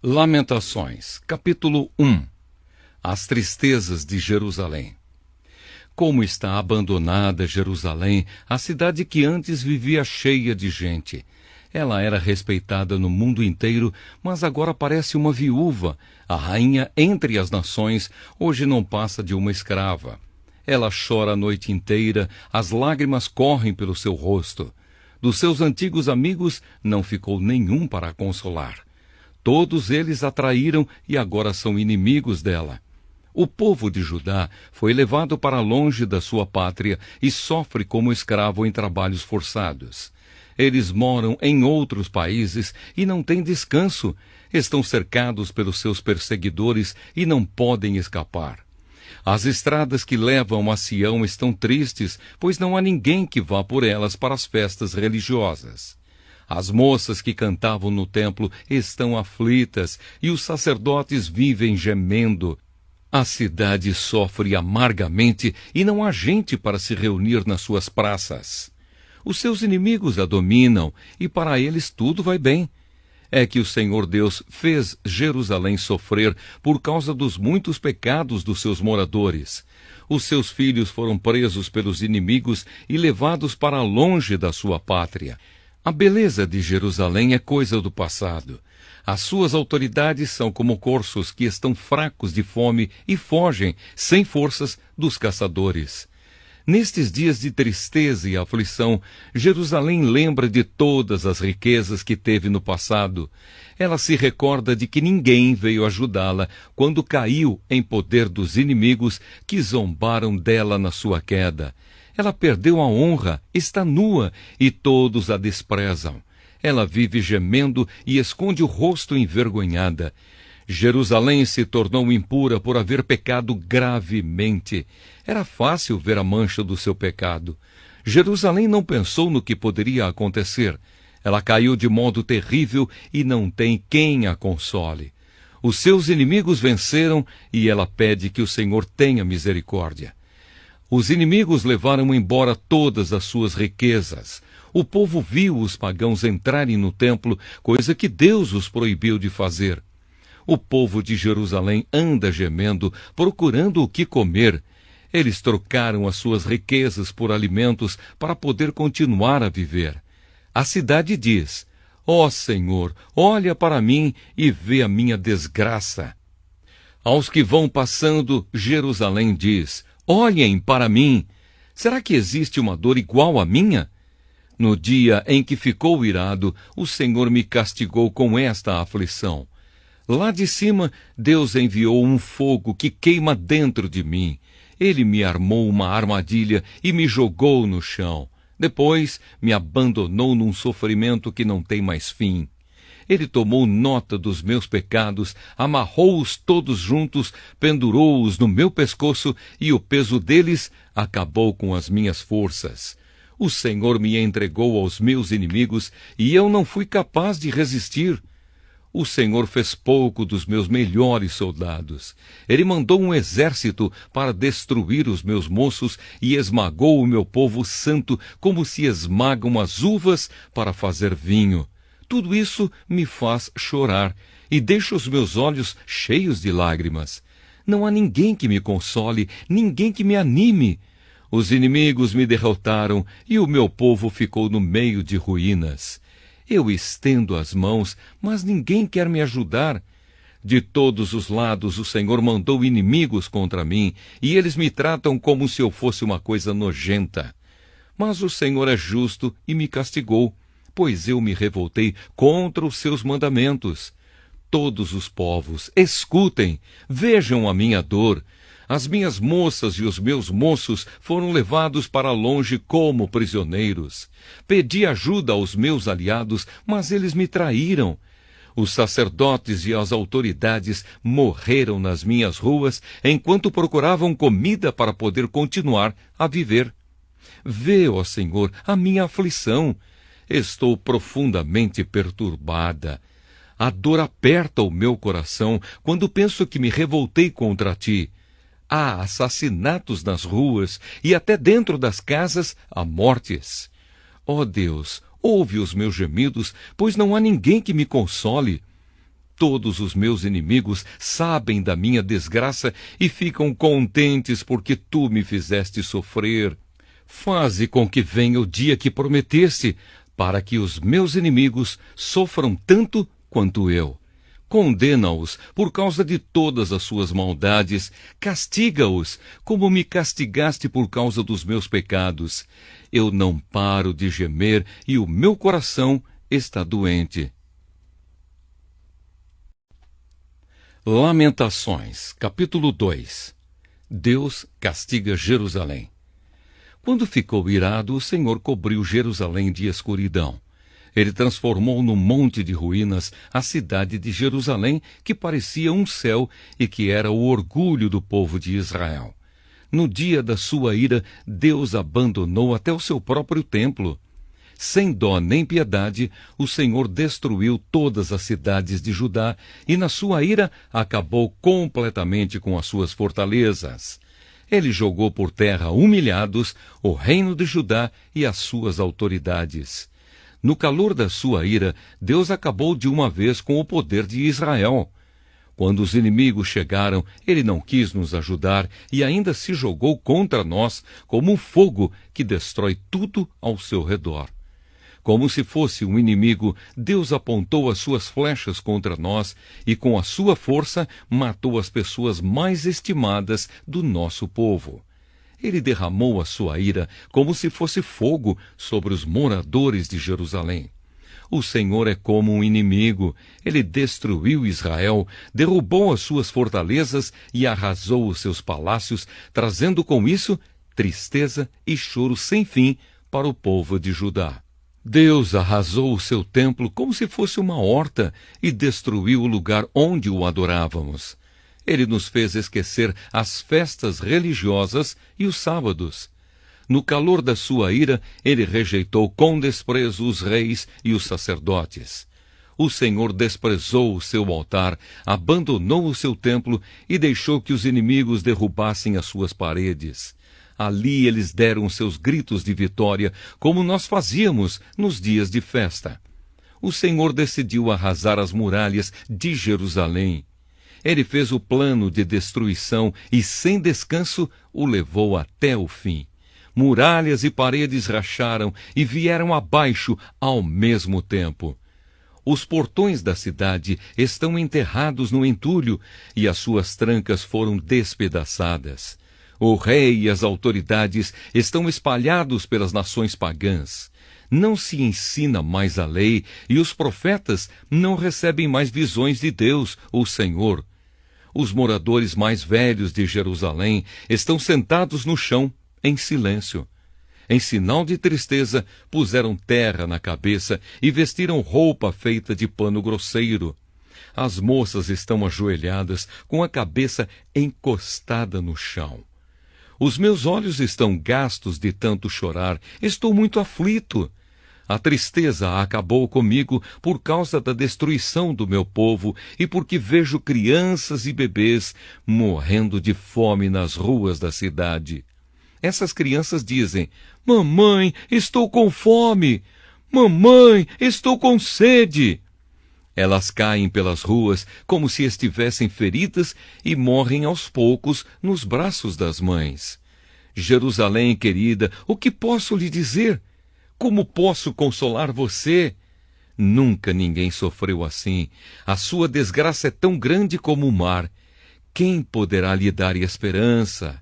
Lamentações, capítulo 1. As tristezas de Jerusalém. Como está abandonada Jerusalém, a cidade que antes vivia cheia de gente. Ela era respeitada no mundo inteiro, mas agora parece uma viúva. A rainha entre as nações hoje não passa de uma escrava. Ela chora a noite inteira, as lágrimas correm pelo seu rosto. Dos seus antigos amigos não ficou nenhum para a consolar. Todos eles a traíram e agora são inimigos dela. O povo de Judá foi levado para longe da sua pátria e sofre como escravo em trabalhos forçados. Eles moram em outros países e não têm descanso. Estão cercados pelos seus perseguidores e não podem escapar. As estradas que levam a Sião estão tristes, pois não há ninguém que vá por elas para as festas religiosas. As moças que cantavam no templo estão aflitas e os sacerdotes vivem gemendo. A cidade sofre amargamente e não há gente para se reunir nas suas praças. Os seus inimigos a dominam e para eles tudo vai bem. É que o Senhor Deus fez Jerusalém sofrer por causa dos muitos pecados dos seus moradores. Os seus filhos foram presos pelos inimigos e levados para longe da sua pátria. A beleza de Jerusalém é coisa do passado. As suas autoridades são como corços que estão fracos de fome e fogem, sem forças, dos caçadores. Nestes dias de tristeza e aflição, Jerusalém lembra de todas as riquezas que teve no passado. Ela se recorda de que ninguém veio ajudá-la quando caiu em poder dos inimigos que zombaram dela na sua queda. Ela perdeu a honra, está nua e todos a desprezam. Ela vive gemendo e esconde o rosto envergonhada. Jerusalém se tornou impura por haver pecado gravemente. Era fácil ver a mancha do seu pecado. Jerusalém não pensou no que poderia acontecer. Ela caiu de modo terrível e não tem quem a console. Os seus inimigos venceram e ela pede que o Senhor tenha misericórdia. Os inimigos levaram embora todas as suas riquezas. O povo viu os pagãos entrarem no templo, coisa que Deus os proibiu de fazer. O povo de Jerusalém anda gemendo, procurando o que comer. Eles trocaram as suas riquezas por alimentos para poder continuar a viver. A cidade diz: ó Senhor, olha para mim e vê a minha desgraça. Aos que vão passando, Jerusalém diz: olhem para mim. Será que existe uma dor igual à minha? No dia em que ficou irado, o Senhor me castigou com esta aflição. Lá de cima, Deus enviou um fogo que queima dentro de mim. Ele me armou uma armadilha e me jogou no chão. Depois, me abandonou num sofrimento que não tem mais fim. Ele tomou nota dos meus pecados, amarrou-os todos juntos, pendurou-os no meu pescoço e o peso deles acabou com as minhas forças. O Senhor me entregou aos meus inimigos e eu não fui capaz de resistir. O Senhor fez pouco dos meus melhores soldados. Ele mandou um exército para destruir os meus moços e esmagou o meu povo santo como se esmagam as uvas para fazer vinho. Tudo isso me faz chorar e deixa os meus olhos cheios de lágrimas. Não há ninguém que me console, ninguém que me anime. Os inimigos me derrotaram e o meu povo ficou no meio de ruínas. Eu estendo as mãos, mas ninguém quer me ajudar. De todos os lados o Senhor mandou inimigos contra mim, e eles me tratam como se eu fosse uma coisa nojenta. Mas o Senhor é justo e me castigou, pois eu me revoltei contra os seus mandamentos. Todos os povos, escutem, vejam a minha dor. As minhas moças e os meus moços foram levados para longe como prisioneiros. Pedi ajuda aos meus aliados, mas eles me traíram. Os sacerdotes e as autoridades morreram nas minhas ruas enquanto procuravam comida para poder continuar a viver. Vê, ó Senhor, a minha aflição. Estou profundamente perturbada. A dor aperta o meu coração quando penso que me revoltei contra ti. Há assassinatos nas ruas e até dentro das casas há mortes. Ó Deus, ouve os meus gemidos, pois não há ninguém que me console. Todos os meus inimigos sabem da minha desgraça e ficam contentes porque tu me fizeste sofrer. Faze com que venha o dia que prometeste, para que os meus inimigos sofram tanto quanto eu. Condena-os por causa de todas as suas maldades, castiga-os como me castigaste por causa dos meus pecados. Eu não paro de gemer e o meu coração está doente. Lamentações, capítulo 2. Deus castiga Jerusalém. Quando ficou irado, o Senhor cobriu Jerusalém de escuridão. Ele transformou num monte de ruínas a cidade de Jerusalém, que parecia um céu e que era o orgulho do povo de Israel. No dia da sua ira, Deus abandonou até o seu próprio templo. Sem dó nem piedade, o Senhor destruiu todas as cidades de Judá e, na sua ira, acabou completamente com as suas fortalezas. Ele jogou por terra humilhados o reino de Judá e as suas autoridades. No calor da sua ira, Deus acabou de uma vez com o poder de Israel. Quando os inimigos chegaram, ele não quis nos ajudar e ainda se jogou contra nós como um fogo que destrói tudo ao seu redor. Como se fosse um inimigo, Deus apontou as suas flechas contra nós e, com a sua força, matou as pessoas mais estimadas do nosso povo. Ele derramou a sua ira como se fosse fogo sobre os moradores de Jerusalém. O Senhor é como um inimigo. Ele destruiu Israel, derrubou as suas fortalezas e arrasou os seus palácios, trazendo com isso tristeza e choro sem fim para o povo de Judá. Deus arrasou o seu templo como se fosse uma horta e destruiu o lugar onde o adorávamos. Ele nos fez esquecer as festas religiosas e os sábados. No calor da sua ira, ele rejeitou com desprezo os reis e os sacerdotes. O Senhor desprezou o seu altar, abandonou o seu templo e deixou que os inimigos derrubassem as suas paredes. Ali eles deram seus gritos de vitória, como nós fazíamos nos dias de festa. O Senhor decidiu arrasar as muralhas de Jerusalém. Ele fez o plano de destruição e, sem descanso, o levou até o fim. Muralhas e paredes racharam e vieram abaixo ao mesmo tempo. Os portões da cidade estão enterrados no entulho e as suas trancas foram despedaçadas. O rei e as autoridades estão espalhados pelas nações pagãs. Não se ensina mais a lei e os profetas não recebem mais visões de Deus, o Senhor. Os moradores mais velhos de Jerusalém estão sentados no chão, em silêncio. Em sinal de tristeza, puseram terra na cabeça e vestiram roupa feita de pano grosseiro. As moças estão ajoelhadas, com a cabeça encostada no chão. Os meus olhos estão gastos de tanto chorar. Estou muito aflito. A tristeza acabou comigo por causa da destruição do meu povo e porque vejo crianças e bebês morrendo de fome nas ruas da cidade. Essas crianças dizem: "Mamãe, estou com fome! Mamãe, estou com sede!" Elas caem pelas ruas como se estivessem feridas e morrem aos poucos nos braços das mães. Jerusalém, querida, o que posso lhe dizer? Como posso consolar você? Nunca ninguém sofreu assim. A sua desgraça é tão grande como o mar. Quem poderá lhe dar esperança?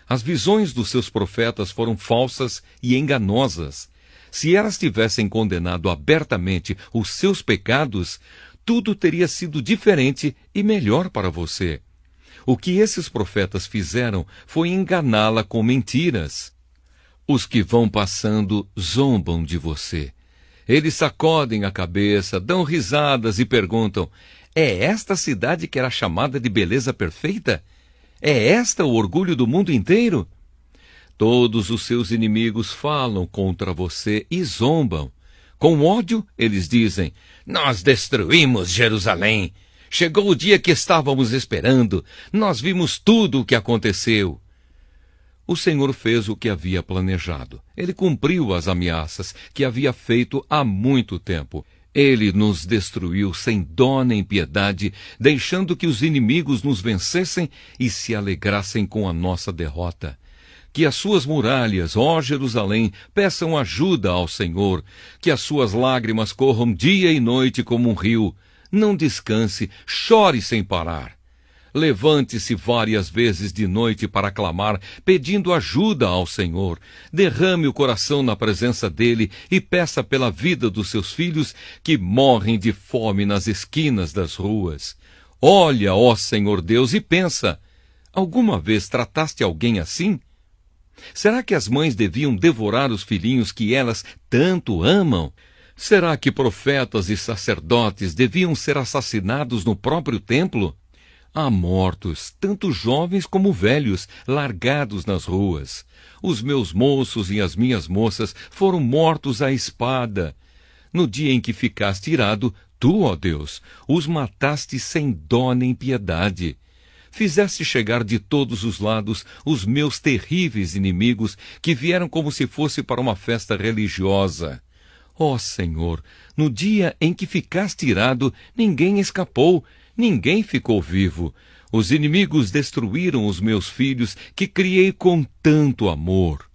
As visões dos seus profetas foram falsas e enganosas. Se elas tivessem condenado abertamente os seus pecados, tudo teria sido diferente e melhor para você. O que esses profetas fizeram foi enganá-la com mentiras. Os que vão passando zombam de você. Eles sacodem a cabeça, dão risadas e perguntam: "É esta cidade que era chamada de beleza perfeita? É esta o orgulho do mundo inteiro?" Todos os seus inimigos falam contra você e zombam. Com ódio, eles dizem: "Nós destruímos Jerusalém. Chegou o dia que estávamos esperando. Nós vimos tudo o que aconteceu." O Senhor fez o que havia planejado. Ele cumpriu as ameaças que havia feito há muito tempo. Ele nos destruiu sem dó nem piedade, deixando que os inimigos nos vencessem e se alegrassem com a nossa derrota. Que as suas muralhas, ó Jerusalém, peçam ajuda ao Senhor, que as suas lágrimas corram dia e noite como um rio. Não descanse, chore sem parar. Levante-se várias vezes de noite para clamar, pedindo ajuda ao Senhor. Derrame o coração na presença dele e peça pela vida dos seus filhos que morrem de fome nas esquinas das ruas. Olha, ó Senhor Deus, e pensa: alguma vez trataste alguém assim? Será que as mães deviam devorar os filhinhos que elas tanto amam? Será que profetas e sacerdotes deviam ser assassinados no próprio templo? Há mortos, tanto jovens como velhos, largados nas ruas. Os meus moços e as minhas moças foram mortos à espada. No dia em que ficaste irado, tu, ó Deus, os mataste sem dó nem piedade. Fizeste chegar de todos os lados os meus terríveis inimigos, que vieram como se fosse para uma festa religiosa. Ó Senhor, no dia em que ficaste irado, ninguém escapou, ninguém ficou vivo. Os inimigos destruíram os meus filhos, que criei com tanto amor.